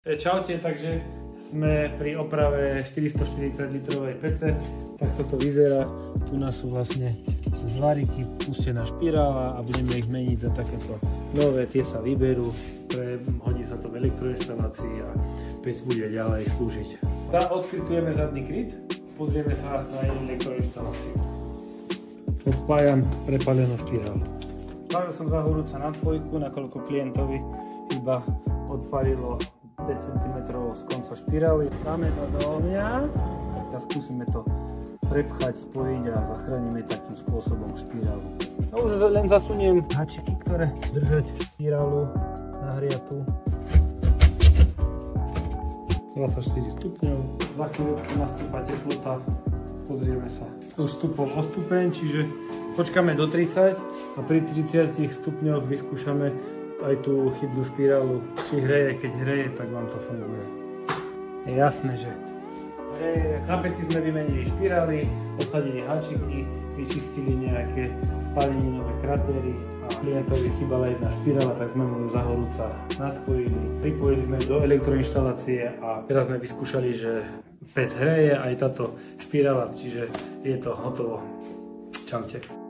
Čaute, takže sme pri oprave 440 litrovej pece, tak toto vyzerá. Tu nás sú vlastne zvariky, pustená špirála a budeme ich meniť za takéto nové, tie sa vyberú, hodí sa to v elektroinštalácii a pec bude ďalej slúžiť. Odkrytujeme zadný kryt, pozrieme sa na elektroinštaláciu. Odpájam prepálenú špirálu. Spravil som za horúca na dvojku, nakoľko klientovi iba odpálilo 5 cm z konca špirály. Dáme to do ohňa a skúsime to prepchať, spojiť a zachránime takým spôsobom špirálu. No už len zasuniem háčiky, ktoré držať špirálu nahriatú. 24 stupňov. Za chvíľučku nastúpa teplota. Pozrieme sa. Už stúpol o stupeň, čiže počkáme do 30 a pri 30 stupňoch vyskúšame aj tú chybnú špirálu, či hreje. Keď hreje, tak vám to funguje. Je jasné, že hreje. Na peci sme vymenili špirály, osadili háčiky, vyčistili nejaké spáleninové kratéry a klientovi chýbala jedna špirála, tak sme mu ju za horúca nadpojili. Pripojili sme do elektroinštalácie a teraz sme vyskúšali, že pec hreje aj táto špirála, čiže je to hotovo. Čaute.